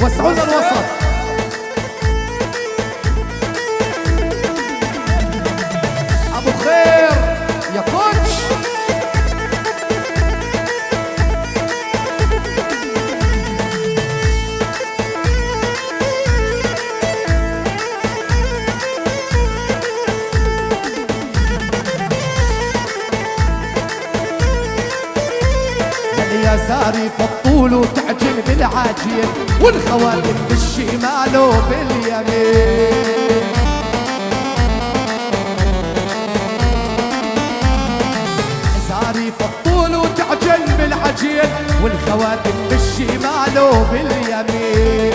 وسعونا الوسط. ابو خير يا كوتش. يا زاري فالطول وتعجن بالعاجين والخواتم بالشمال وباليمين. زاري فالطول وتعجن بالعجين والخواتم بالشمال وباليمين.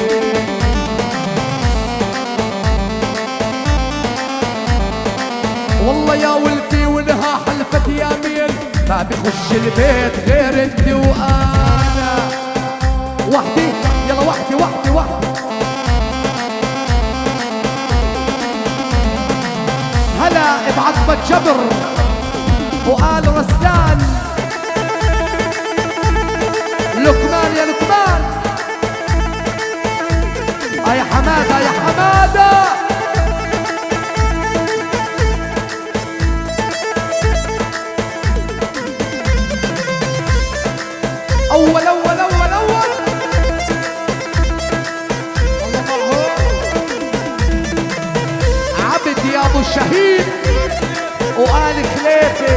والله يا ولفي ولها حلفة يمين ما بيخش البيت غير انت وانا. وحدي يلا وحدي وحدي وحدي. هلا بعقبة جبر وآل رسلان. لقمان يا لقمان. يا حمادة يا حمادة. أول أول أول أول عبد يا أبو الشهيد وآل خليفة.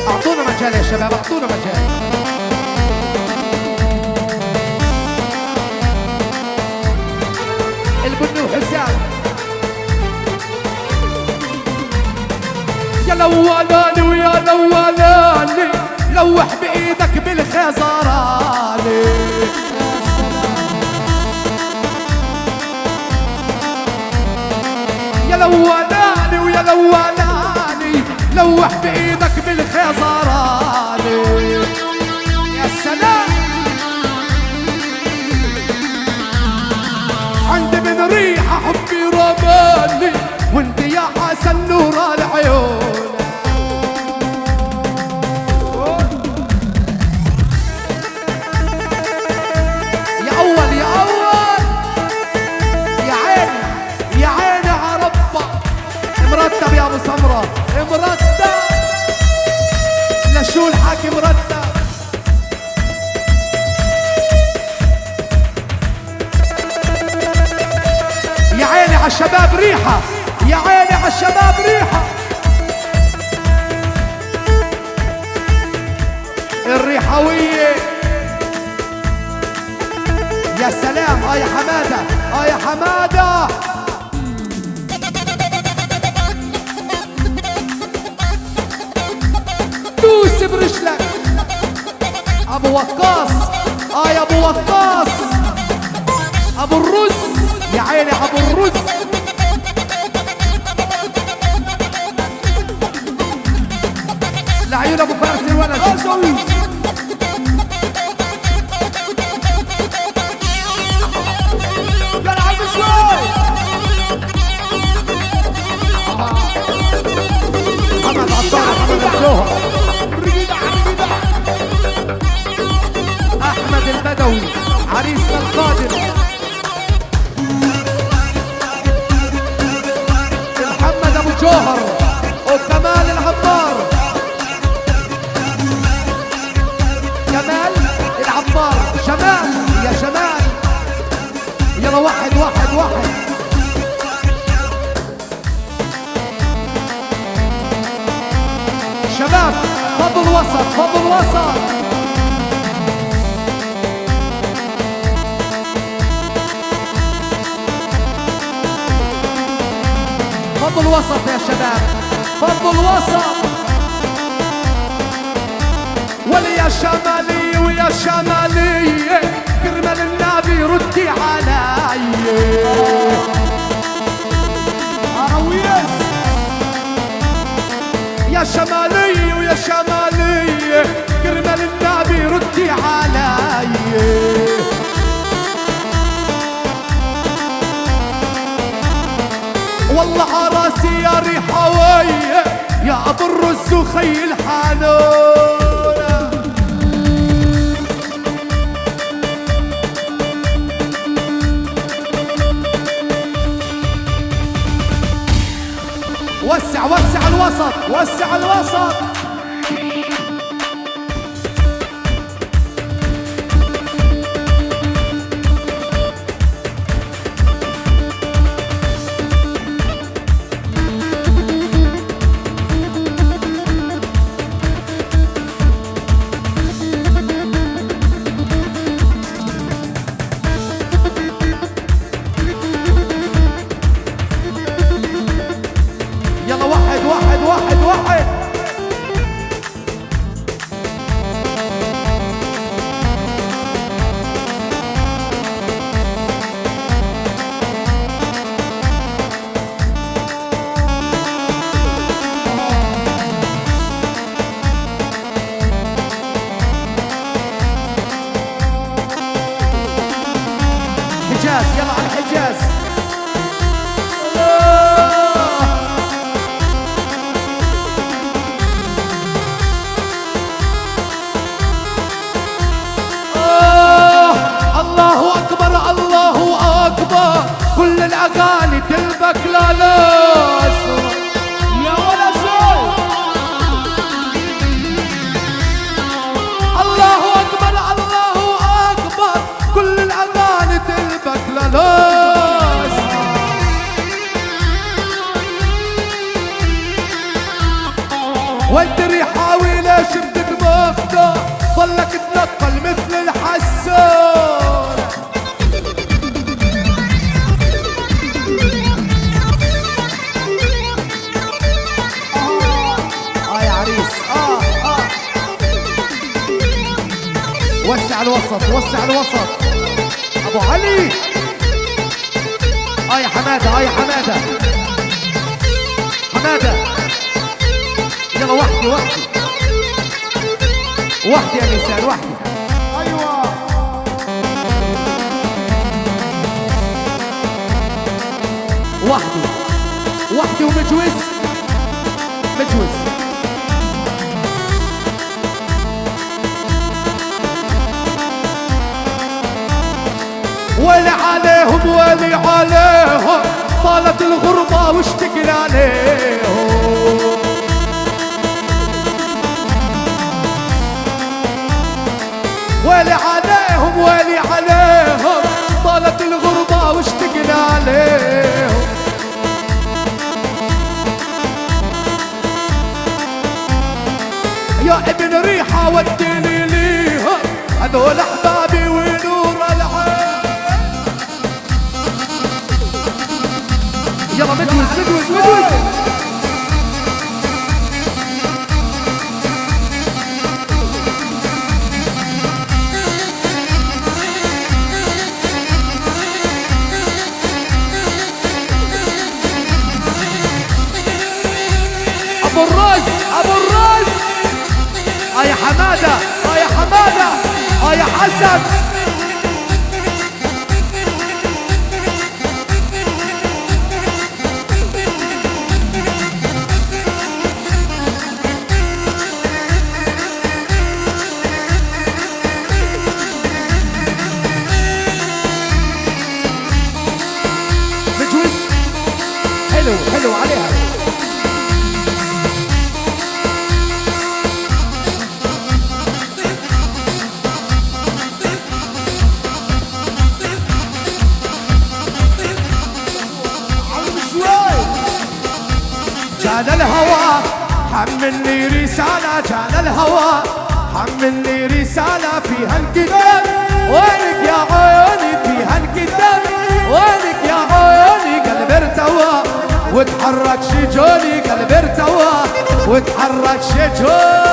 أعطونا مجال يا شباب أعطونا مجال. البني وحسام. يا لولاني ويا لولاني لوح بايدك بالخزراني. يا لولاني ويا لولاني لوح بايدك بالخزراني. يا سلام. عندي من ريحة حبي رماني وانت يا حسن نور العيون. يا أول يا أول يا عيني يا عيني عربة. مرتب يا أبو سمرة مرتب. لشو الحكي مرتب. يا عيني عالشباب ريحة. يا عيني عالشباب ريحة. الريحوية. يا سلام. يا حمادة يا حمادة. دوس برجلك. ابو وقاص. يا ابو وقاص. ابو الرز. يا عيني ابو الرز. لعيون ابو فارس الولد. يلعب شوي. محمد عطار محمد الجوهر. احمد البدوي عريسنا القادم. محمد ابو جوهر وكمال العطار. جمال العطار. شمال يا شمال. يلا واحد واحد واحد. شباب فضل وسط فضل وسط. فضل وسط يا شباب فضل وسط. وليا شمالي ويا شمالية كرمال النبي ردي علي. يا شمالي ويا شمالي كرمال النبي ردي علي. والله عراسي يا ريحوية يا ابو الرز وخي الحال. حنونة. وسع وسع الوسط، وسع الوسط. يلا واحد واحد واحد واحد. حجاز، يلا على الحجاز. الله أكبر الله أكبر، كل الأغاني تلبك لا لا يا ولا شيء. الله أكبر الله أكبر، كل الأغاني تلبك لا لا. وانت ريحاوي ليش بتتمخضر، ضلك تنقل مثل الحسون. يا عريس وسع الوسط، وسع الوسط. ابو علي يا حماده، يا حماده، حماده. يلا وحدي وحدي وحدي يا نسان، وحدي. ايوه وحدي وحدي ومجوز، مجوز. ويلي عليهم ويلي عليهم، طالت الغربة واشتقنا عليهم. ويلي عليهم ويلي عليهم، طالت الغربة واشتقنا عليهم. يا ابن ريحة وديني ليهم، هذول احبابي ونور العين. يلا مدوز مدوز مدوز. ابو الراس، ابو الراس. يا حماده، يا حماده، يا حسن. مجوز حلو حلو عليها. جانا الهوى حملني رسالة، جانا الهوى حملني رسالة فيها الكتاب. وينك يا عيوني فيها الكتاب، وينك يا عيوني. قلبي ارتوى وتحرك شجوني، قلبي ارتوى وتحرك شجوني.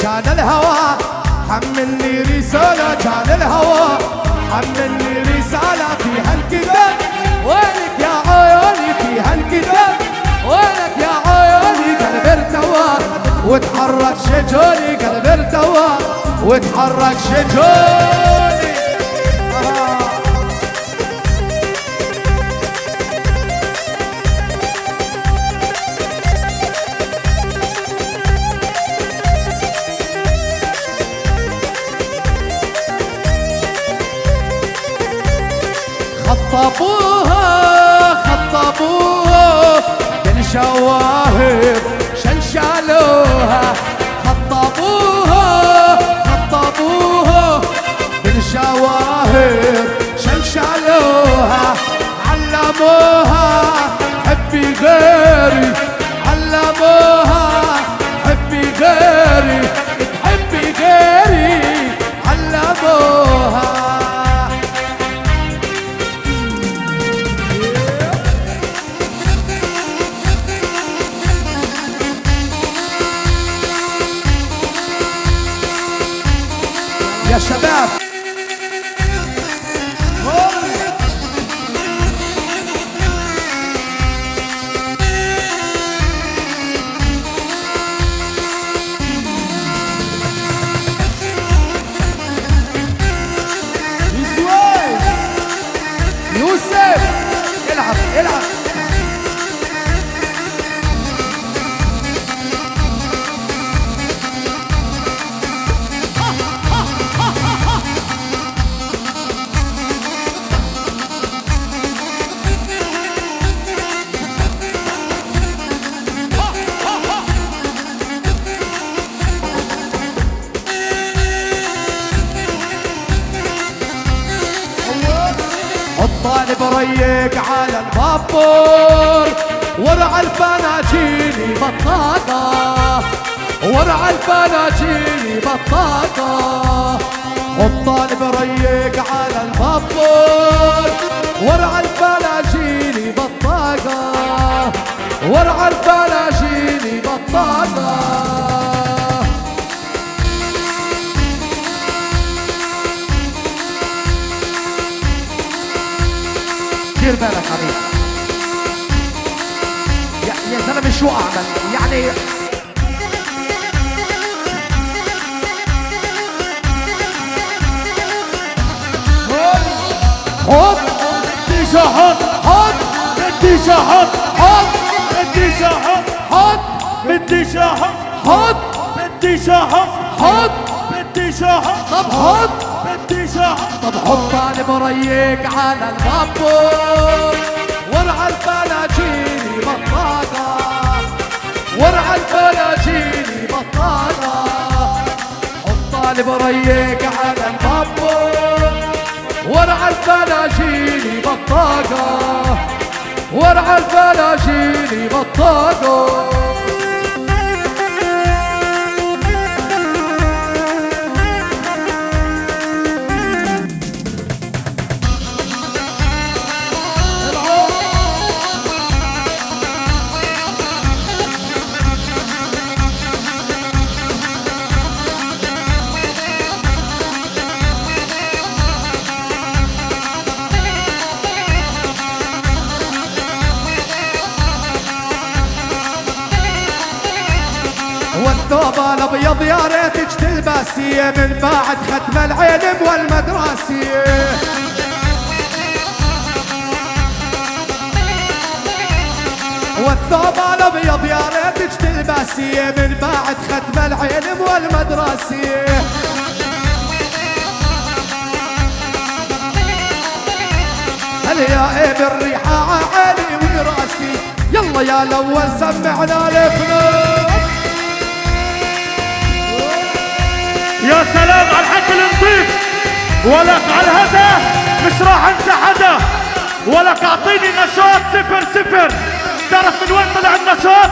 كان الهوى حملني رسالة، كان الهوى حملني رسالة فيها الكتاب. وينك يا عيوني فيها الكتاب، وينك يا عيوني. قلبي وتحرك شجوني قلب ارتوى وتحرك شجوني. خطبوها بالشواهر شلشالوها. خطبوها بالشواهر شلشالوها. علموها حبي غيري علموها حبي غيري تحبي غيري علموها. يا شباب يوسف العب العب. الطالب ريق على البابور ورع الفناجيل بطاقة ورع الفناجيل بطاقة. الطالب ريق على البابور ورع الفناجيل بطاقة ورع الفناجيل بطاقة. دير بالك حبيبي يا زلمه شو اعمل يعني. حط بدي شحط حط بدي شحط حط بدي شحط حط بدي شحط حط بدي شحط حط بدي شحط طب حط بدي شحط. طب حط طالب ريق على البابور ورع الفناجيل بطاقة ورع الفناجيل بطاقة. حط طالب ريق على البابور ورع الفناجيل بطاقة ورع الفناجيل بطاقة. والثوب الابيض يا ريتك تلبسيه من بعد ختم العلم والمدرسيه. والثوب الابيض يا ريتك تلبسيه من بعد ختم العلم والمدرسيه. هل يا ايه الريحه عالي وراسي يلا يا الاول سمعنا الفنون. يا سلام على الحكي النظيف ولك على الهدى مش راح انسى حدا ولك اعطيني نشاط 0-0. تعرف من وين طلع النشاط؟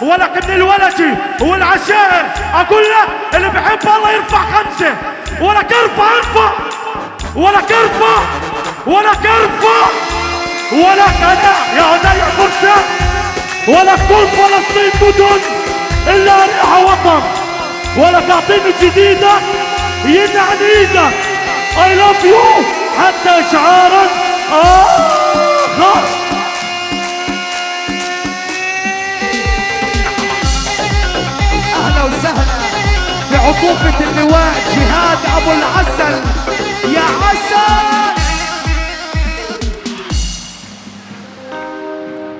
ولك من الولجي والعشائر. اقول لك اللي بحب الله يرفع 5 ولك ارفع ولك ارفع ولك ارفع ولك انا يا هدايا فرصة ولك كل فلسطين مدن الا ريحة وطن. ولك اعطيني جديدة ينعن ايدك I love you حتى اشعارك آخر. اهلا عطوفة اللواء جهاد ابو العسل. يا عسل